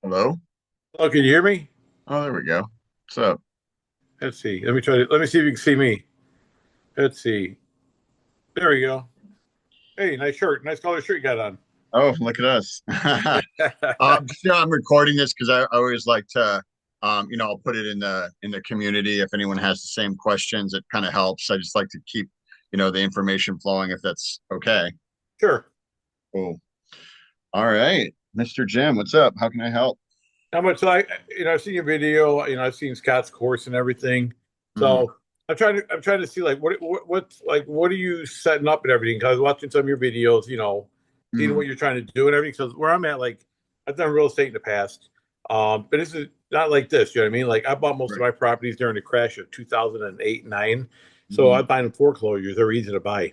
Hello? Oh, can you hear me? Oh, there we go. What's up? Let's see. Let me see if you can see me. Let's see. There we go. Hey, nice shirt. Nice color shirt you got on. Oh, look at us. I'm recording this because I always like to, I'll put it in the community if anyone has the same questions. It kind of helps. I just like to keep, the information flowing if that's okay. Sure. Cool. All right, Mr. Jim, what's up? How can I help? How much I've seen your video, I've seen Scott's course and everything. Hmm. So I'm trying to see like what are you setting up and everything? Because I was watching some of your videos, seeing Hmm. what you're trying to do and everything. So where I'm at, like I've done real estate in the past. But this is not like this, you know what I mean? Like I bought most of Right. my properties during the crash of 2008, 9. So Hmm. I buy them foreclosures, they're easy to buy.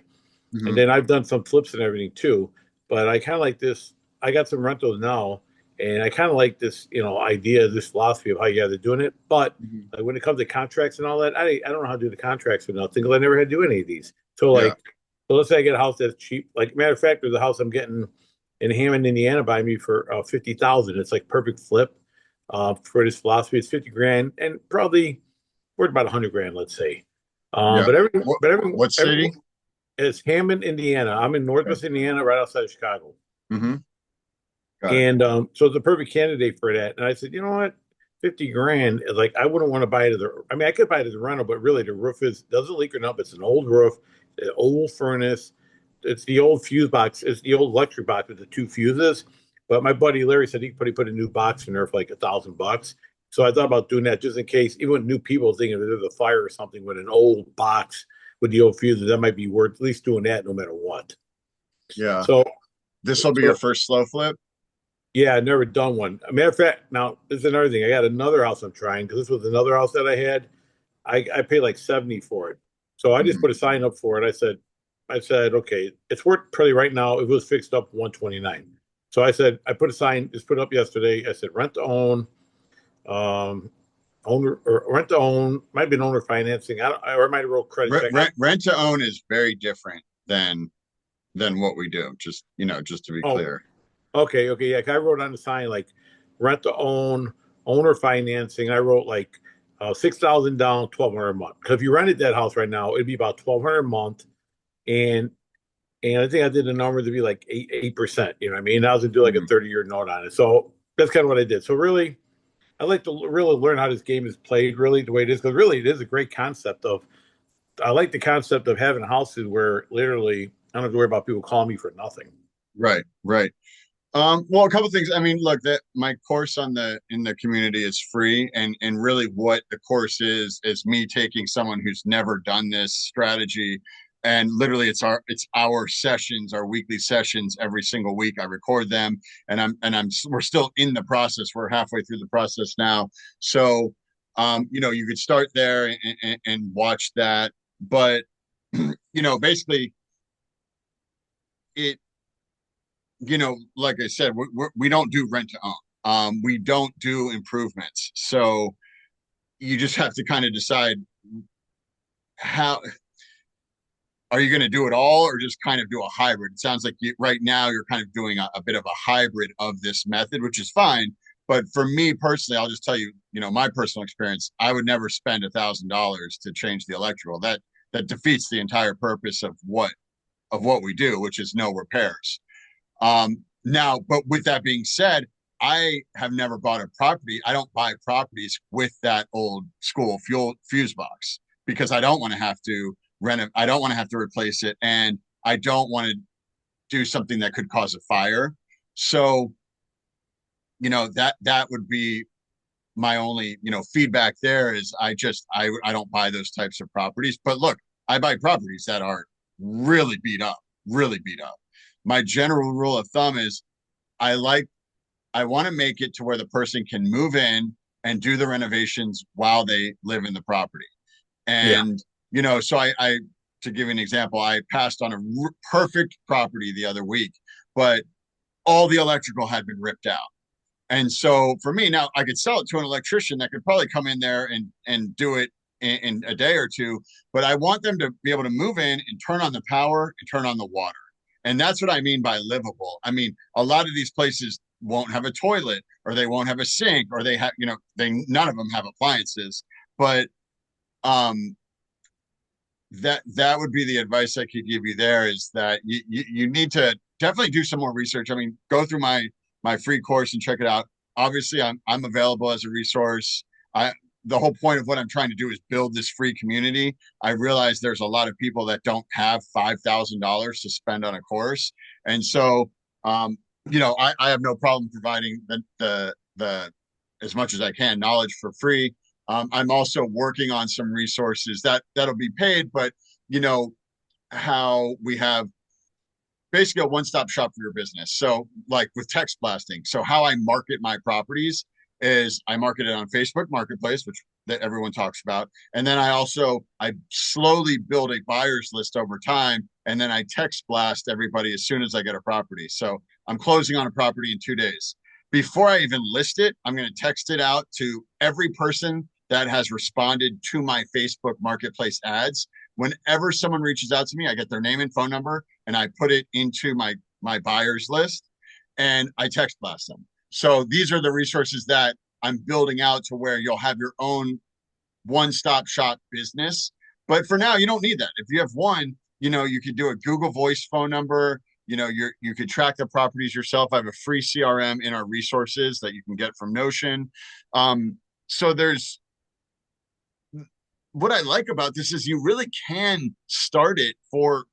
And Hmm. then I've done some flips and everything too. But I kind of like this. I got some rentals now, and I kind of like this, idea, this philosophy of how you guys are doing it. But Hmm. like, when it comes to contracts and all that, I don't know how to do the contracts or nothing because I never had to do any of these. So Yeah. so let's say I get a house that's cheap. Like matter of fact, there's a house I'm getting in Hammond, Indiana, by me for 50,000. It's like perfect flip for this philosophy. It's 50 grand and probably worth about 100 grand, let's say. Yeah. But every What but every what every city? it's Hammond, Indiana. I'm in Okay. Northwest Indiana, right outside of Chicago. Hmm. Got it. And so it's a perfect candidate for that. And I said, you know what? 50 grand, like I wouldn't want to buy it as I mean, I could buy it as a rental, but really the roof doesn't leak or nothing. It's an old roof, an old furnace. It's the old fuse box. It's the old electric box with the two fuses. But my buddy Larry said he put a new box in there for like $1,000. So I thought about doing that just in case, even with new people thinking if there's a fire or something with an old box with the old fuses, that might be worth at least doing that no matter what. Yeah. So, This will be your so first slow flip? yeah, I never done one. A matter of fact, now this is another thing. I got another house I'm trying because this was another house that I had. I paid like 70 for it. So I just Hmm. put a sign up for it. I said, okay, it's worth probably right now. It was fixed up 129. So I said, I put a sign, just put it up yesterday. I said, rent to own, um, owner or rent to own, might be an owner financing. Or I might have wrote credit check. Rent to own is very different than what we do. Just to be Oh, clear. okay, yeah. 'Cause I wrote on the sign like rent to own, owner financing. I wrote like 6,000 down, 1,200 a month. Because if you rented that house right now, it'd be about 1,200 a month, and I think I did the number to be like 8%. You know what I mean? I was gonna do like a Mhm. 30-year note on it. So that's kind of what I did. So really, I like to really learn how this game is played, really the way it is, because really it is a great concept of. I like the concept of having houses where literally I don't have to worry about people calling me for nothing. Right, right. Well, a couple things. I mean, look, that my course on the in the community is free, and really what the course is me taking someone who's never done this strategy, and literally it's our sessions, our weekly sessions every single week. I record them, and we're still in the process. We're halfway through the process now, so you could start there and watch that, but basically it like I said, we don't do rent to own. We don't do improvements. So you just have to kind of decide how are you going to do it all or just kind of do a hybrid. It sounds like right now you're kind of doing a bit of a hybrid of this method, which is fine. But for me personally, I'll just tell you, my personal experience, I would never spend $1,000 to change the electrical. That defeats the entire purpose of what we do, which is no repairs. Now, but with that being said, I have never bought a property. I don't buy properties with that old school fuel fuse box because I don't want to have to rent it. I don't want to have to replace it, and I don't want to do something that could cause a fire. So, that would be my only feedback there is I don't buy those types of properties. But look, I buy properties that are really beat up, really beat up. My general rule of thumb is I like I want to make it to where the person can move in and do the renovations while they live in the property. Yeah. And so I to give you an example, I passed on a perfect property the other week, but all the electrical had been ripped out. And so for me now, I could sell it to an electrician that could probably come in there and do it in a day or two. But I want them to be able to move in and turn on the power and turn on the water. And that's what I mean by livable. I mean, a lot of these places won't have a toilet, or they won't have a sink, or they have, they none of them have appliances. But um that would be the advice I could give you there, is that you need to definitely do some more research. I mean, go through my free course and check it out. Obviously, I'm available as a resource. I The whole point of what I'm trying to do is build this free community. I realize there's a lot of people that don't have $5,000 to spend on a course, and so I have no problem providing the as much as I can knowledge for free. I'm also working on some resources that'll be paid, but you know how we have basically a one-stop shop for your business. So like with text blasting, so how I market my properties is I market it on Facebook Marketplace, which that everyone talks about, and then I slowly build a buyers list over time, and then I text blast everybody as soon as I get a property. So I'm closing on a property in 2 days. Before I even list it, I'm going to text it out to every person that has responded to my Facebook Marketplace ads. Whenever someone reaches out to me, I get their name and phone number, and I put it into my buyers list, and I text blast them. So these are the resources that I'm building out to where you'll have your own one-stop shop business. But for now, you don't need that. If you have one, you could do a Google Voice phone number. You could track the properties yourself. I have a free CRM in our resources that you can get from Notion. So there's what I like about this is you really can start it for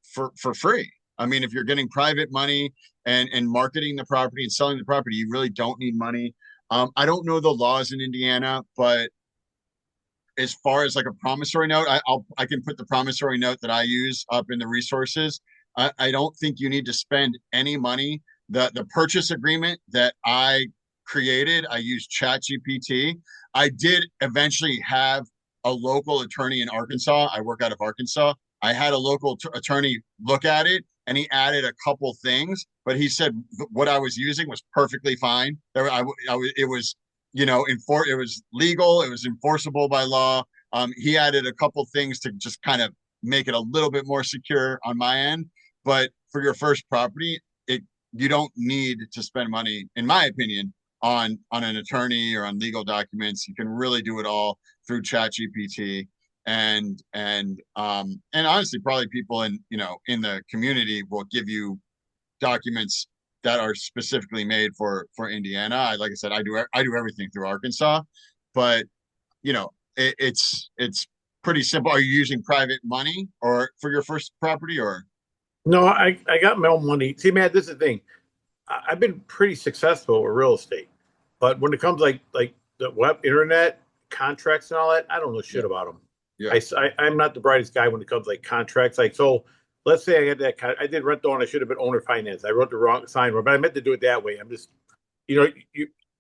free. I mean, if you're getting private money and marketing the property and selling the property, you really don't need money. I don't know the laws in Indiana, but as far as like a promissory note, I can put the promissory note that I use up in the resources. I don't think you need to spend any money. The purchase agreement that I created, I used ChatGPT. I did eventually have a local attorney in Arkansas. I work out of Arkansas. I had a local attorney look at it, and he added a couple things, but he said what I was using was perfectly fine. It was, it was legal. It was enforceable by law. He added a couple things to just kind of make it a little bit more secure on my end. But for your first property, you don't need to spend money, in my opinion, on an attorney or on legal documents. You can really do it all through ChatGPT, and honestly, probably people in the community will give you documents that are specifically made for Indiana. Like I said, I do everything through Arkansas, but it's pretty simple. Are you using private money or for your first property, or? No, I got my own money. See, man, this is the thing. I've been pretty successful with real estate, but when it comes like the web, internet, contracts, and all that, I don't know shit about them. Yeah. I'm not the brightest guy when it comes like contracts. Like, so let's say I had that. I did rent on. I should have been owner finance. I wrote the wrong sign, but I meant to do it that way. I'm just,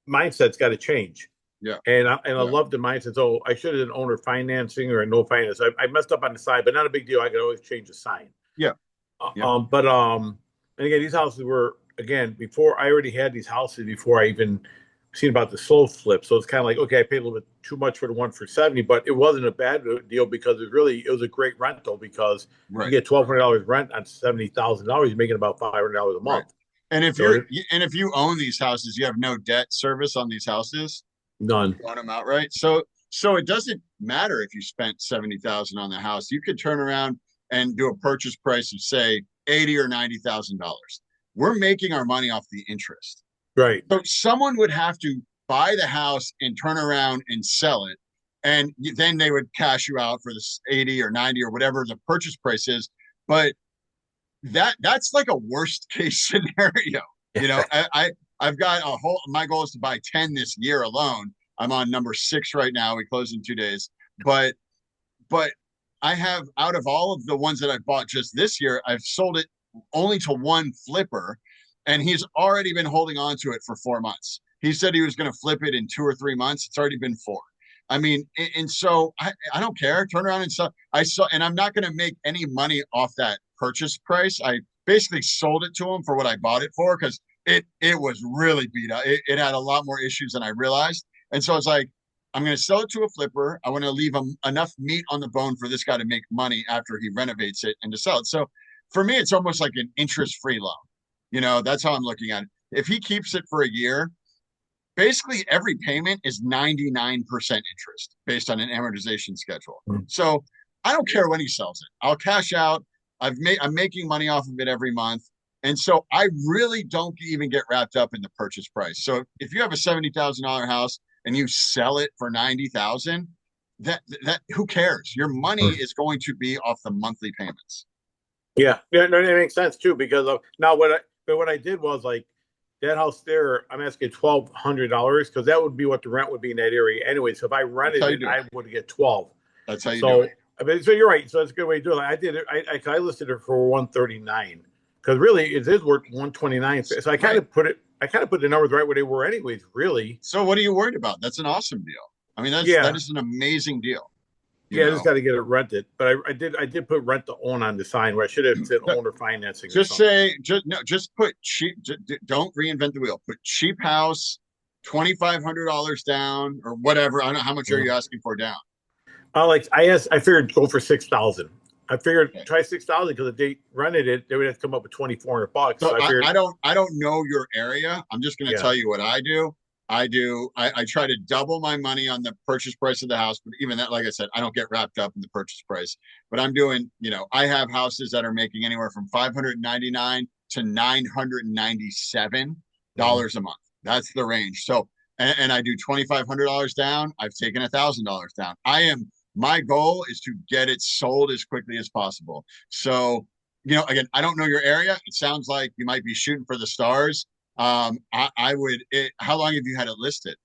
mindset's got to change. Yeah. And I love the mindset. So I should have done owner financing or no finance. I messed up on the sign, but not a big deal. I could always change the sign. Yeah. And again, these houses were, again, before I already had these houses before I even seen about the slow flip. So it's kind of like, okay, I paid a little bit too much for the one for 70, but it wasn't a bad deal because it was a great rental because you get $1,200 rent on $70,000. You're making about $500 a month. Right. And if you own these houses, you have no debt service on these houses. None. You own them outright. So it doesn't matter if you spent 70,000 on the house. You could turn around and do a purchase price of say $80,000 or $90,000. We're making our money off the interest. Right. So someone would have to buy the house and turn around and sell it, and then they would cash you out for this 80 or 90 or whatever the purchase price is. But that's like a worst case scenario. I've got my goal is to buy 10 this year alone. I'm on number 6 right now. We close in 2 days, but I have, out of all of the ones that I've bought just this year, I've sold it only to one flipper, and he's already been holding on to it for 4 months. He said he was going to flip it in 2 or 3 months. It's already been 4. I mean, and so I don't care. Turn around and sell. And I'm not going to make any money off that purchase price. I basically sold it to him for what I bought it for because it was really beat up. It had a lot more issues than I realized. And so it's like, I'm going to sell it to a flipper. I want to leave him enough meat on the bone for this guy to make money after he renovates it and to sell it. So for me, it's almost like an interest-free loan. That's how I'm looking at it. if he keeps it for a year, basically every payment is 99% interest based on an amortization schedule. Mm. So I don't care when he sells it. I'll cash out. I'm making money off of it every month. And so I really don't even get wrapped up in the purchase price. So if you have a $70,000 house and you sell it for 90,000, that who cares? Your money is going to be off the monthly payments. Yeah, yeah, no, that makes sense too. Because of now, what I did was like that house there. I'm asking $1,200 because that would be what the rent would be in that area anyway. So if I That's rented how you it, do it. I would get 12. That's how you do So it. I mean, so you're right. So that's a good way to do it. Like, I did it. I listed it for 139 because really it is worth 129. So I kind Right. of put it. I kind of put the numbers right where they were anyways. Really. So what are you worried about? That's an awesome deal. I mean, that Yeah. is an amazing deal. You Yeah, I just know, got to get it rented. But I did put rent to own on the sign where I should have said owner financing or just something. say just no, just put cheap. Don't reinvent the wheel. Put cheap house, $2,500 down or whatever. I don't know how much are you asking for down. I figured go for 6,000. I figured Okay. try 6,000 because if they rented it, they would have to come up with $2,400. So So I figured, I don't know your area. I'm just going to yeah, tell you what I do. I try to double my money on the purchase price of the house, but even that, like I said, I don't get wrapped up in the purchase price. But I'm doing, I have houses that are making anywhere from 599 to mhm. $997 a month. That's the range. So and I do $2,500 down. I've taken $1,000 down. My goal is to get it sold as quickly as possible. So, again, I don't know your area. It sounds like you might be shooting for the stars. I would. How long have you had it listed?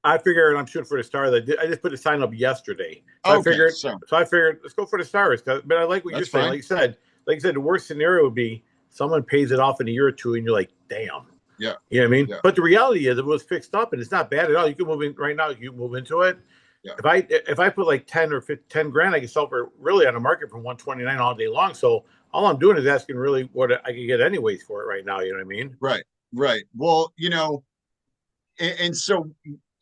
I figured I'm shooting for the stars. I just put the sign up yesterday, so I Okay, figured, so let's go for the stars. But I like what you're that's saying. fine. Like you said, the worst scenario would be someone pays it off in a year or two, and you're like, damn. Yeah, You know what I mean? yeah, But the reality is, it was fixed up, and it's not bad at all. You can move in right now. You can move into it. yeah. If I put like 10 grand, I can sell for really on the market for 129 all day long. So all I'm doing is asking really what I can get anyways for it right now. You know what I mean? Right, right. Well, and so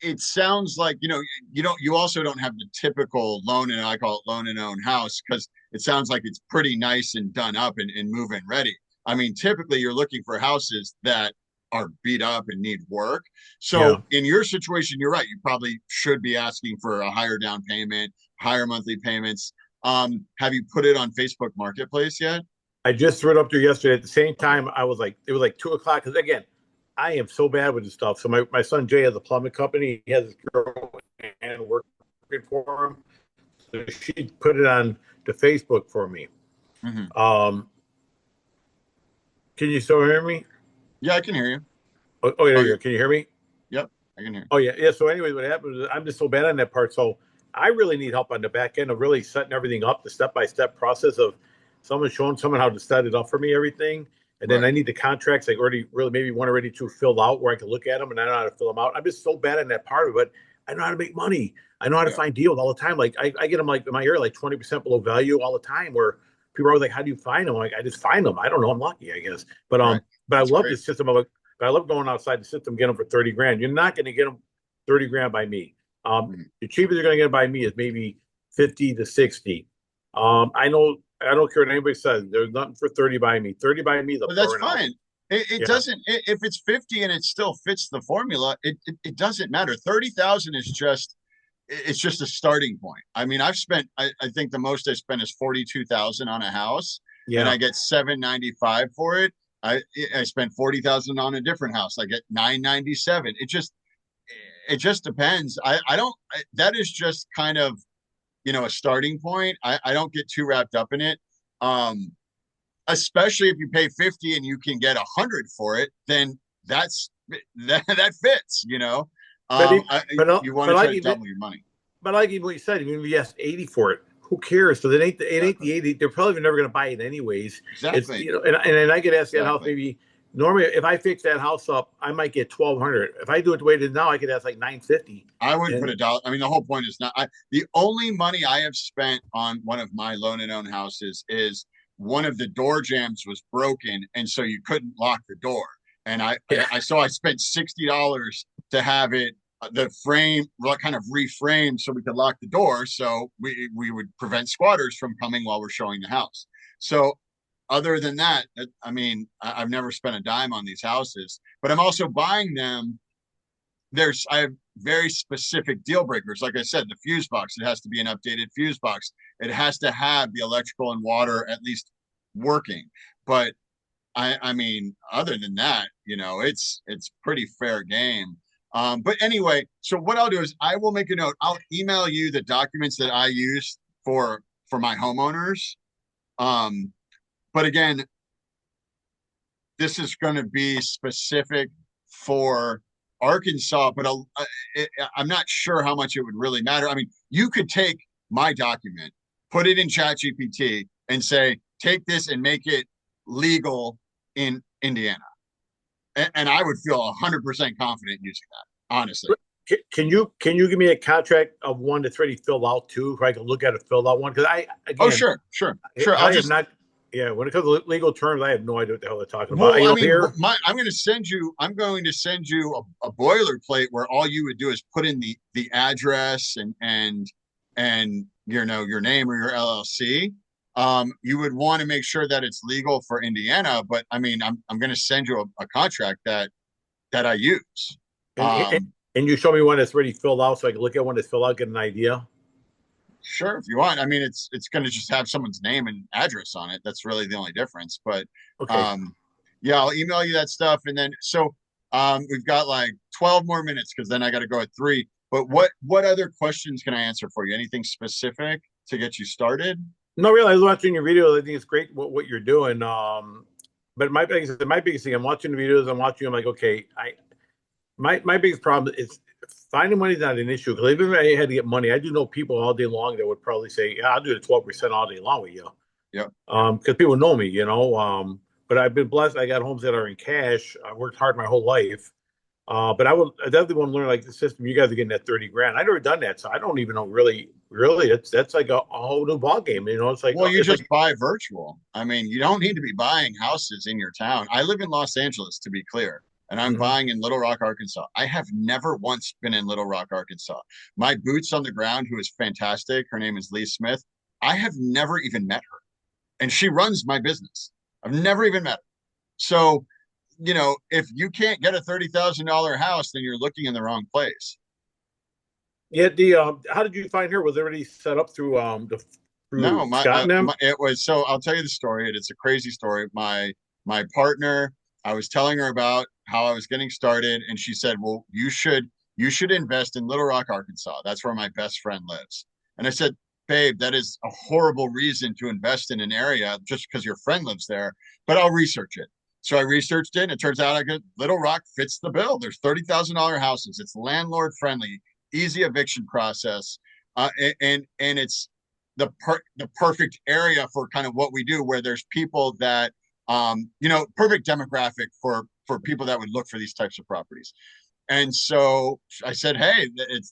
it sounds like you also don't have the typical loan, and I call it loan and own house, because it sounds like it's pretty nice and done up and move in ready. I mean, typically you're looking for houses that are beat up and need work. Yeah. So in your situation, you're right, you probably should be asking for a higher down payment, higher monthly payments. Have you put it on Facebook Marketplace yet? I just threw it up there yesterday. At the same Okay. time, I was like, it was like 2 o'clock. Because again, I am so bad with this stuff. So my son Jay has a plumbing company. He has this girl and working for him. So she put it on the Facebook for me. Hmm. Um, can you still hear me? Yeah, I can hear you. Yeah, Oh, there you go. Can you hear me? yep, I can hear you. Oh yeah, yeah. So anyway, what happened is I'm just so bad on that part. So I really need help on the back end of really setting everything up, the step by step process of someone showing someone how to set it up for me, everything. And then Right. I need the contracts, like already really maybe one already two filled out where I can look at them and I know how to fill them out. I'm just so bad in that part of it. I know how to make money. I know how to Yeah. find deals all the time. Like I get them like in my ear like 20% below value all the time. Where people are always like, "How do you find them?" I'm like, I just find them. I don't know. I'm lucky, I guess. But Right. but I That's love great. this system of but I love going outside the system, get them for 30 grand. You're not going to get them 30 grand by me. Mhm. The cheapest you're going to get by me is maybe 50 to 60. I know, I don't care what anybody says. There's nothing for 30 by me. 30 by me is a But that's burnout. fine. It Yeah. doesn't, if it's 50 and it still fits the formula, it doesn't matter. 30,000 is it's just a starting point. I mean, I think the most I spent is 42,000 on a house and Yeah. I get 795 for it. I spent 40,000 on a different house. I get 997. It just depends. I don't, that is just kind of, a starting point. I don't get too wrapped up in it. Um, Especially if you pay 50 and you can get 100 for it, then that fits, But, you want but to like try to even, double your money. but like even what you said, even if you asked 80 for it, who cares? So it ain't Exactly. the 80. They're probably never going to buy it anyways. It's, Exactly. and I get asked that house Exactly. maybe normally if I fix that house up, I might get 1,200. If I do it the way it is now, I could ask like 950. I wouldn't put And a dollar. I mean, the whole point is not the only money I have spent on one of my loan and own houses is one of the door jambs was broken, and so you couldn't lock the door. And yeah, I spent $60 to have it the frame kind of reframed so we could lock the door, so we would prevent squatters from coming while we're showing the house. So other than that, I mean, I've never spent a dime on these houses, but I'm also buying them. I have very specific deal breakers. Like I said, the fuse box, it has to be an updated fuse box. It has to have the electrical and water at least working. But I mean, other than that, it's pretty fair game. But anyway, so what I'll do is I will make a note. I'll email you the documents that I use for my homeowners. Um, but again, this is going to be specific for Arkansas, but I'm not sure how much it would really matter. I mean, you could take my document, put it in ChatGPT, and say, take this and make it legal in Indiana. And I would feel 100% confident using that, honestly. Can you give me a contract of one that's already filled out too, so I can look at a filled out one? Because Oh, again, sure. I am not. Yeah, when it comes to legal terms, I have no idea what the hell they're talking about. Well, I mean, Here, I'm going to send you. I'm going to send you a boilerplate where all you would do is put in the address and your name or your LLC. You would want to make sure that it's legal for Indiana, but I mean, I'm going to send you a contract that I use. and, and and you show me one that's already filled out, so I can look at one that's filled out, get an idea. Sure, if you want. I mean, it's going to just have someone's name and address on it. That's really the only difference. But Okay. um, yeah, I'll email you that stuff, and then we've got like 12 more minutes because then I got to go at 3. But what other questions can I answer for you? Anything specific to get you started? No, really, I was watching your videos. I think it's great what you're doing. But my biggest thing, I'm watching the videos. I'm watching. I'm like, okay, my biggest problem is finding money is not an issue because even if I had to get money, I do know people all day long that would probably say, yeah, I'll do the 12% all day long with you. Yep. Because people know me, But I've been blessed. I got homes that are in cash. I worked hard my whole life. But I definitely want to learn like the system. You guys are getting that 30 grand. I've never done that, so I don't even know really. That's like a whole new ball game. It's like Well, you just buy virtual. I mean, you don't need to be buying houses in your town. I live in Los Angeles, to be clear, and I'm Mhm. buying in Little Rock, Arkansas. I have never once been in Little Rock, Arkansas. My boots on the ground, who is fantastic, her name is Lee Smith. I have never even met her, and she runs my business. I've never even met her. So, if you can't get a $30,000 house, then you're looking in the wrong place. Yeah. The how did you find her? Was it already set up No, through Scott and them? it was so. I'll tell you the story. It's a crazy story. My partner, I was telling her about how I was getting started, and she said, "Well, you should invest in Little Rock, Arkansas. That's where my best friend lives." And I said, "Babe, that is a horrible reason to invest in an area just because your friend lives there, but I'll research it." So I researched it, and it turns out Little Rock fits the bill. There's $30,000 houses. It's landlord friendly, easy eviction process, and it's the perfect area for kind of what we do, where there's people that perfect demographic for people that would look for these types of properties. And so I said, "Hey,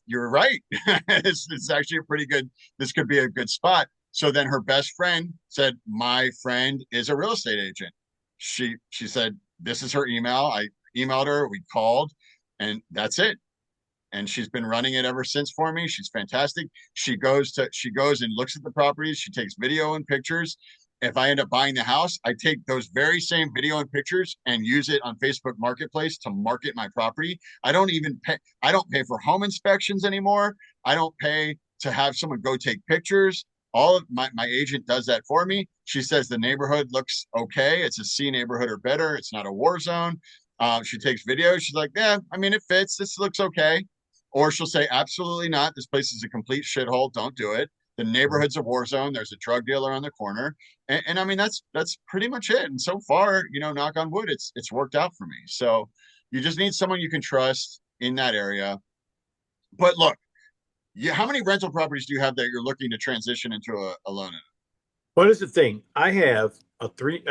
you're right. It's actually a pretty good. This could be a good spot." So then her best friend said, "My friend is a real estate agent." She said, "This is her email." I emailed her. We called, and that's it. And she's been running it ever since for me. She's fantastic. She goes and looks at the properties. She takes video and pictures. If I end up buying the house, I take those very same video and pictures and use it on Facebook Marketplace to market my property. I don't pay for home inspections anymore. I don't pay to have someone go take pictures. All of my agent does that for me. She says the neighborhood looks okay. It's a C neighborhood or better. It's not a war zone. She takes videos. She's like, yeah, I mean, it fits. This looks okay. Or she'll say, absolutely not. This place is a complete shithole. Don't do it. The neighborhood's a war zone. There's a drug dealer on the corner. And I mean, that's pretty much it. And so far, knock on wood, it's worked out for me. So you just need someone you can trust in that area. But look, how many rental properties do you have that you're looking to transition into a loan in? What is the thing? I have a 3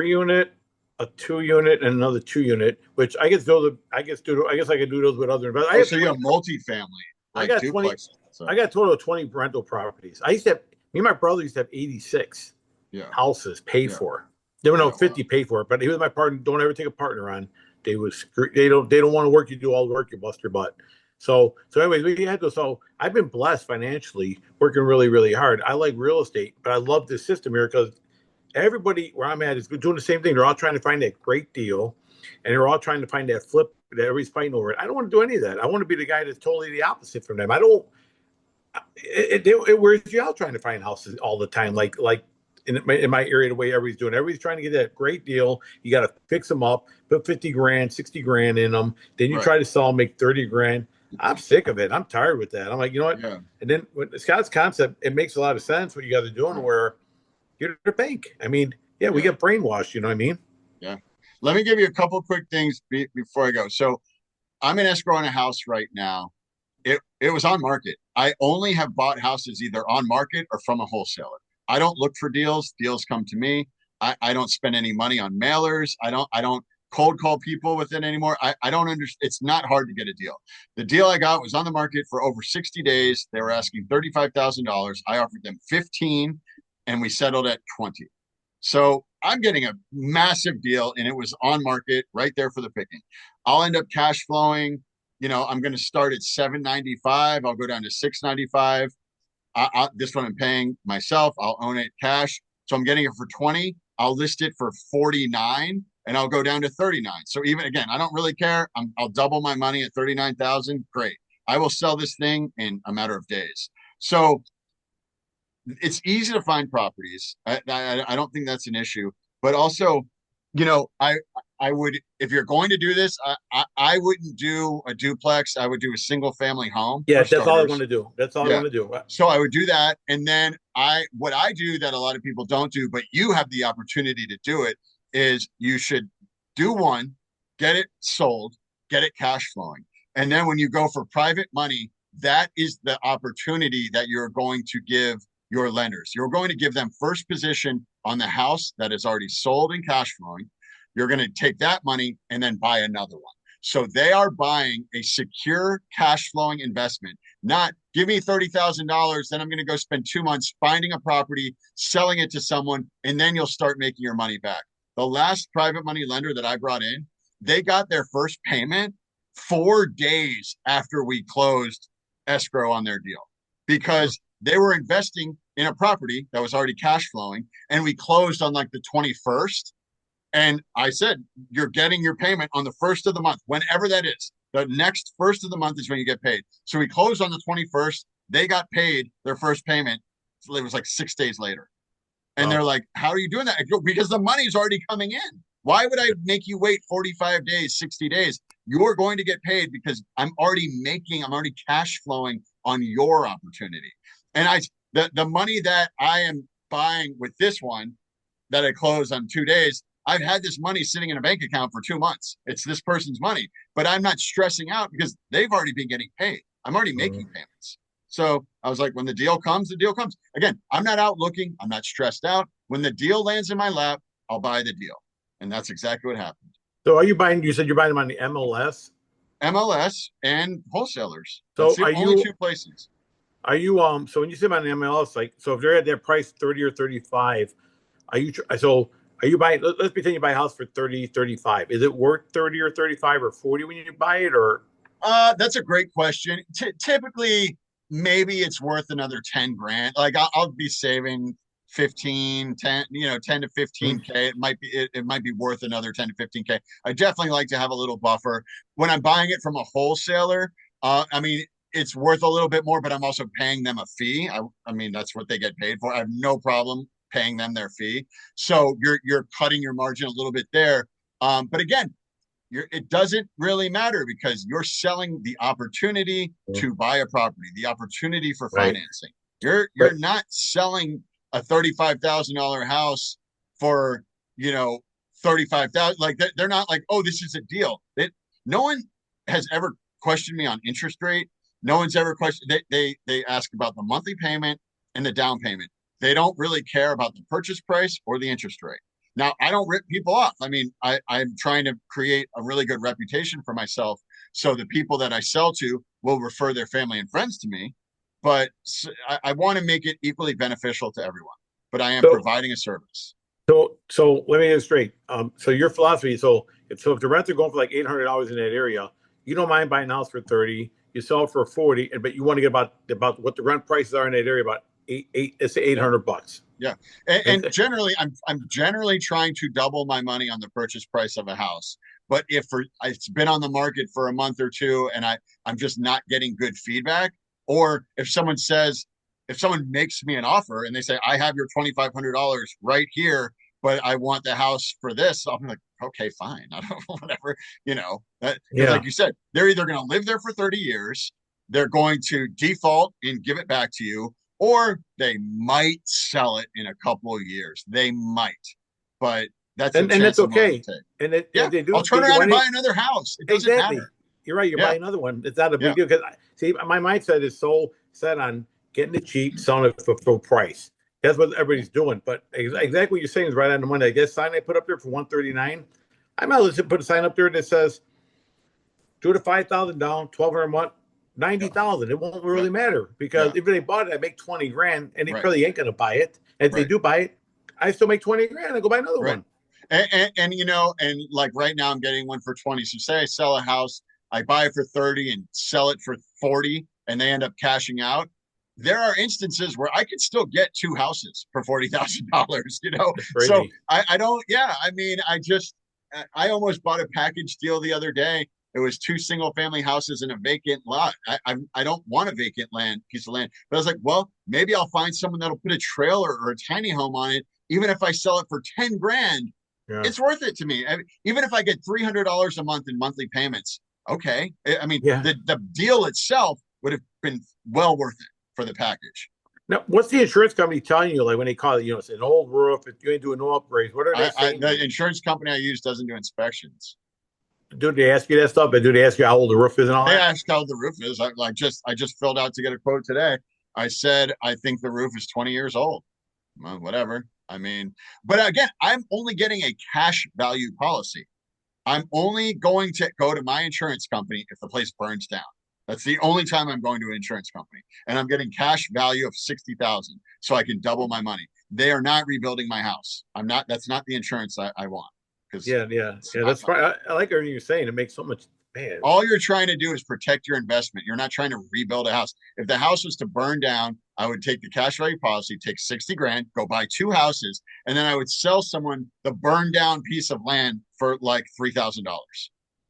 unit, a 2 unit, and another 2 unit, which I guess I could do those with other investors. Oh, so you have multifamily, I like got 20. duplexes. So I got a total of 20 rental properties. I used to have me and my brother used to have 86 yeah, houses paid yeah, for. There were no yeah. 50 paid for, but he was my partner. Don't ever take a partner on. They don't want to work. You do all the work. You bust your butt. So anyways, we had to. So I've been blessed financially, working really, really hard. I like real estate, but I love this system here because everybody where I'm at is doing the same thing. They're all trying to find that great deal, and they're all trying to find that flip that everybody's fighting over it. I don't want to do any of that. I want to be the guy that's totally the opposite from them. I don't. It wears you out trying to find houses all the time. Like in my area, the way everybody's doing, everybody's trying to get that great deal. You got to fix them up, put 50 grand, 60 grand in them. Then you Right. try to sell them, make 30 grand. I'm sick of it. I'm tired with that. I'm like, you know what? Yeah. And then with Scott's concept, it makes a lot of sense what you guys are doing. Right. Where you're a bank. I mean, yeah, we Yeah. get brainwashed. You know what I mean? Yeah. Let me give you a couple quick things before I go. So I'm in escrow on a house right now. It was on market. I only have bought houses either on market or from a wholesaler. I don't look for deals. Deals come to me. I don't spend any money on mailers. I don't cold call people with it anymore. I don't understand. It's not hard to get a deal. The deal I got was on the market for over 60 days. They were asking $35,000. I offered them 15 and we settled at 20. So I'm getting a massive deal and it was on market right there for the picking. I'll end up cash flowing. I'm going to start at 795. I'll go down to 695. This one I'm paying myself. I'll own it cash. So I'm getting it for 20. I'll list it for 49 and I'll go down to 39. So even again, I don't really care. I'll double my money at 39,000. Great. I will sell this thing in a matter of days. So it's easy to find properties. I don't think that's an issue. But also, you know, I would, if you're going to do this, I wouldn't do a duplex. I would do a single family home Yeah, for that's all I want starters. to do. That's all I Yeah. want to do. So I would do that. And then what I do that a lot of people don't do, but you have the opportunity to do it, is you should do one, get it sold, get it cash flowing. And then when you go for private money, that is the opportunity that you're going to give your lenders. You're going to give them first position on the house that is already sold and cash flowing. You're going to take that money and then buy another one. So they are buying a secure cash flowing investment, not give me $30,000. Then I'm going to go spend 2 months finding a property, selling it to someone, and then you'll start making your money back. The last private money lender that I brought in, they got their first payment 4 days after we closed escrow on their deal because they were investing in a property that was already cash flowing. And we closed on like the 21st. And I said, you're getting your payment on the first of the month, whenever that is. The next first of the month is when you get paid. So we closed on the 21st. They got paid their first payment. It was like 6 days later. And they're like, how are you doing that? I go, because the money's already coming in. Why would I make you wait 45 days, 60 days? You're going to get paid because I'm already cash flowing on your opportunity. And the money that I am buying with this one that I closed on 2 days, I've had this money sitting in a bank account for 2 months. It's this person's money, but I'm not stressing out because they've already been getting paid. I'm already making payments. So I was like, when the deal comes, the deal comes. Again, I'm not out looking. I'm not stressed out. When the deal lands in my lap, I'll buy the deal. And that's exactly what happened. So are you buying? You said you're buying them on the MLS. MLS and wholesalers. So That's the only two places. So when you say about an MLS, like, so if they're at their price 30 or 35, are you buying, let's pretend you buy a house for 30, 35. Is it worth 30 or 35 or 40 when you buy it, or? That's a great question. Typically, maybe it's worth another 10 grand. Like I'll be saving 15, 10, 10 to 15K. It might be worth another 10 to 15K. I definitely like to have a little buffer. When I'm buying it from a wholesaler, I mean, it's worth a little bit more, but I'm also paying them a fee. I mean, that's what they get paid for. I have no problem paying them their fee. So you're cutting your margin a little bit there. But again, it doesn't really matter because you're selling the opportunity to buy a property, the opportunity for Right. financing. You're Right. not selling a $35,000 house for 35,000. Like they're not like, oh, this is a deal. No one has ever questioned me on interest rate. No one's ever questioned. They ask about the monthly payment and the down payment. They don't really care about the purchase price or the interest rate. Now, I don't rip people off. I mean, I'm trying to create a really good reputation for myself. So the people that I sell to will refer their family and friends to me. But I want to make it equally beneficial to everyone. But I am So, providing a service. so let me get it straight. So your philosophy, if the rents are going for like $800 in that area, you don't mind buying a house for 30, you sell it for 40, but you want to get about what the rent prices are in that area, about let's say $800. Yeah. And And generally I'm generally trying to double my money on the purchase price of a house. But if for it's been on the market for a month or two and I'm just not getting good feedback, or if someone makes me an offer and they say, I have your $2,500 right here, but I want the house for this, I'm like, okay, fine. I don't whatever, that because yeah, like you said, they're either going to live there for 30 years, they're going to default and give it back to you, or they might sell it in a couple of years. They might, but that's a and that's chance I'm willing okay. to take. And it, Yeah, they I'll do turn get you around and money. buy another house. It doesn't Exactly. matter. You're right. You buy Yeah, another one. It's not a yeah, big deal because see, my mindset is so set on getting it cheap, selling it for full price. That's what yeah, everybody's doing. But yeah, exactly what you're saying is right on the money. I guess sign I put up there for 139. I might as well put a sign up there that says do the 5,000 down, 1,200 a month, yeah, 90,000. It won't yeah, really matter because yeah. if they bought it, I make 20 grand, and they Right, probably ain't gonna buy it. If they right, do buy it, I still make 20 grand. I go buy another right. one. And and like right now I'm getting one for 20. So say I sell a house, I buy it for 30 and sell it for 40 and they end up cashing out. There are instances where I could still get two houses for $40,000, That's So crazy. I don't, yeah, I mean, I almost bought a package deal the other day. It was two single family houses in a vacant lot. I don't want a vacant piece of land, but I was like, well, maybe I'll find someone that'll put a trailer or a tiny home on it. Even if I sell it for 10 grand, Yeah. it's worth it to me. Even if I get $300 a month in monthly payments, okay. I mean, Yeah. the deal itself would have been well worth it for the package. Now, what's the insurance company telling you? Like when they call it, it's an old roof, if you ain't doing no upgrades, what are they saying to The you? insurance company I use doesn't do inspections. Do they ask you that stuff? And do they ask you how old the roof is and all They that? asked how the roof is. I just filled out to get a quote today. I said I think the roof is 20 years old. Well, whatever. I mean, but again, I'm only getting a cash value policy. I'm only going to go to my insurance company if the place burns down. That's the only time I'm going to an insurance company, and I'm getting cash value of 60,000, so I can double my money. They are not rebuilding my house. I'm not. That's not the insurance I want because Yeah, yeah, it's yeah. not. That's fine. I like everything you're saying. It makes so much, man. All you're trying to do is protect your investment. You're not trying to rebuild a house. If the house was to burn down, I would take the cash value policy, take 60 grand, go buy two houses, and then I would sell someone the burned down piece of land for like $3,000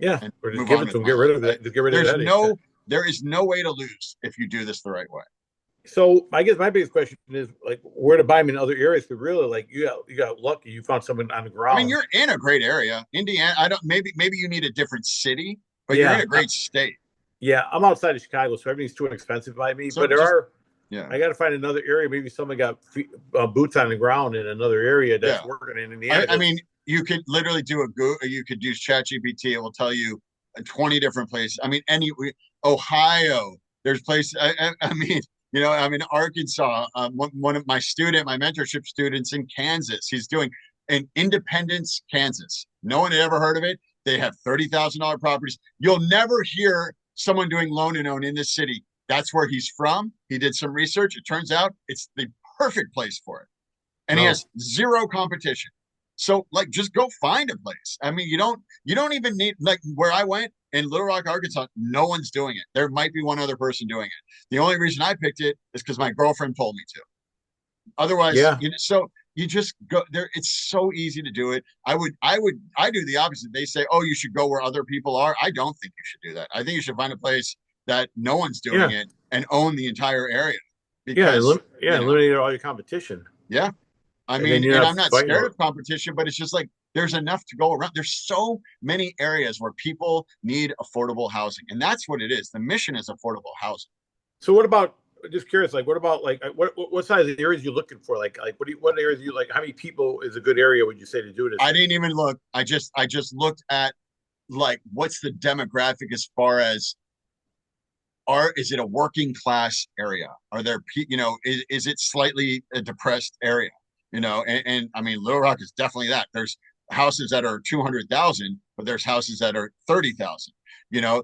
Yeah, and or just move give on it with to them. my Get rid life. of that. Just get rid of that headache. There is no way to lose if you do this the right way. So I guess my biggest question is like where to buy them in other areas. Because really, like you got lucky. You found someone on the I mean, ground. you're in a great area, Indiana. I don't maybe you need a different city, but you're in Yeah, a great state. yeah. I'm outside of Chicago, so everything's too expensive by me. So But there just are. yeah, I got to find another area. Maybe someone got boots on the ground in another area that's yeah. working in Indiana. I Because mean, you could literally do a go. You could use ChatGPT. It will tell you 20 different places. I mean, Ohio. There's places. I mean, I'm in Arkansas. One of my mentorship students in Kansas. He's doing in Independence, Kansas. No one had ever heard of it. They have $30,000 properties. You'll never hear someone doing loan and own in this city. That's where he's from. He did some research. It turns out it's the perfect place for it, and he no, has zero competition. So like just go find a place. I mean, you don't even need like where I went in Little Rock, Arkansas, no one's doing it. There might be one other person doing it. The only reason I picked it is because my girlfriend told me to. Otherwise, yeah, so you just go there. It's so easy to do it. I do the opposite. They say, oh, you should go where other people are. I don't think you should do that. I think you should find a place that no one's doing yeah, it and own the entire area yeah, because, eliminate all your competition, yeah, I and then mean, you're and not I'm not fighting scared over. of competition, but it's just like there's enough to go around. There's so many areas where people need affordable housing, and that's what it is. The mission is affordable housing. So what about? Just curious, like what about like what size of areas are you looking for? Like what areas do you like? How many people is a good area? Would you say to do this I in? didn't even look. I just looked at like what's the demographic as far as is it a working class area? Are there is it slightly a depressed area? And I mean Little Rock is definitely that. There's houses that are 200,000, but there's houses that are 30,000.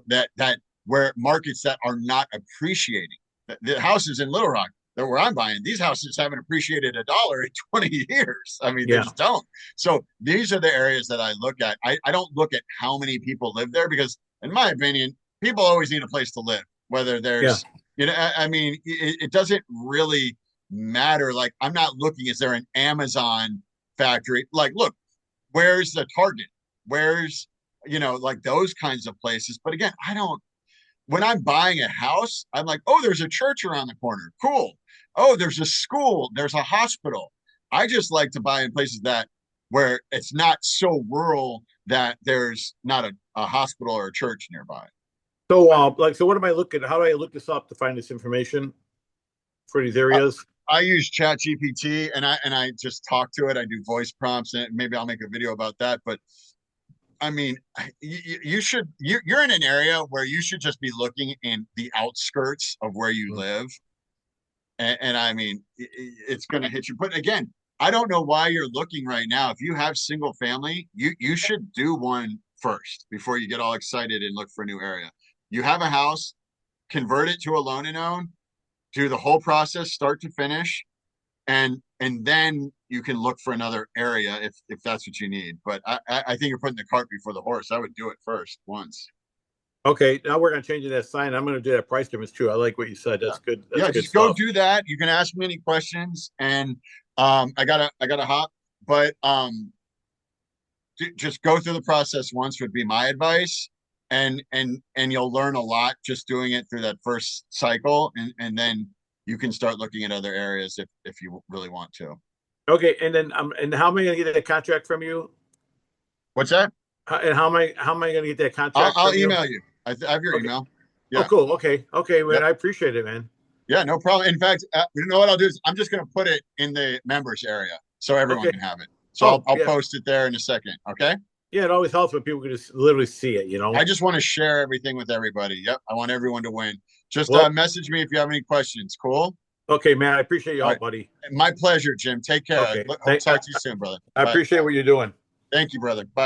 That where markets that are not appreciating. The houses in Little Rock that where I'm buying, these houses haven't appreciated a dollar in 20 years. I mean, they Yeah, just don't. So these are the areas that I look at. I don't look at how many people live there because, in my opinion, people always need a place to live whether yeah, there's I mean it doesn't really matter. Like, I'm not looking, is there an Amazon factory? Like, look, where's the Target? Where's, like those kinds of places. But again, I don't, when I'm buying a house, I'm like, oh, there's a church around the corner. Cool. Oh, there's a school, there's a hospital. I just like to buy in places that where it's not so rural that there's not a hospital or a church nearby. So, so what am I looking? How do I look this up to find this information for these I, areas? I use Chat GPT and I just talk to it. I do voice prompts and maybe I'll make a video about that. But I mean, you should, you're in an area where you should just be looking in the outskirts of where you live. And I mean, it's going to hit you. But again, I don't know why you're looking right now. If you have single family, you should do one first before you get all excited and look for a new area. You have a house, convert it to a loan and own, do the whole process start to finish, and then you can look for another area if that's what you need. But I think you're putting the cart before the horse. I would do it first once. Okay, now we're gonna change that sign. I'm gonna do that price difference too. I like what you said. That's good. That's Yeah, good just go stuff. do that. You can ask me any questions, and I gotta hop, but just go through the process once would be my advice, and you'll learn a lot just doing it through that first cycle, and then you can start looking at other areas if you really want to. Okay, and then and how am I gonna get that contract from you? What's that? And how am I gonna get that I'll, contract I'll from you? email you. I have your Okay. email. Oh, Yeah. cool. Okay, man. Yep. I appreciate it, man. Yeah, no problem. In fact, you know what I'll do is I'm just going to put it in the members area so everyone Okay. can have it. So I'll, Oh, I'll yeah, post it there in a second. Okay. yeah. It always helps when people can just literally see it. I just want to share everything with everybody. Yep. I want everyone to win. Just Well, message me if you have any questions. Cool. okay, man. I appreciate your All help, right. buddy. My pleasure, Jim. Take care. Okay. Hope to talk to you soon, brother. I Bye. appreciate what you're doing. Thank you, brother. Bye.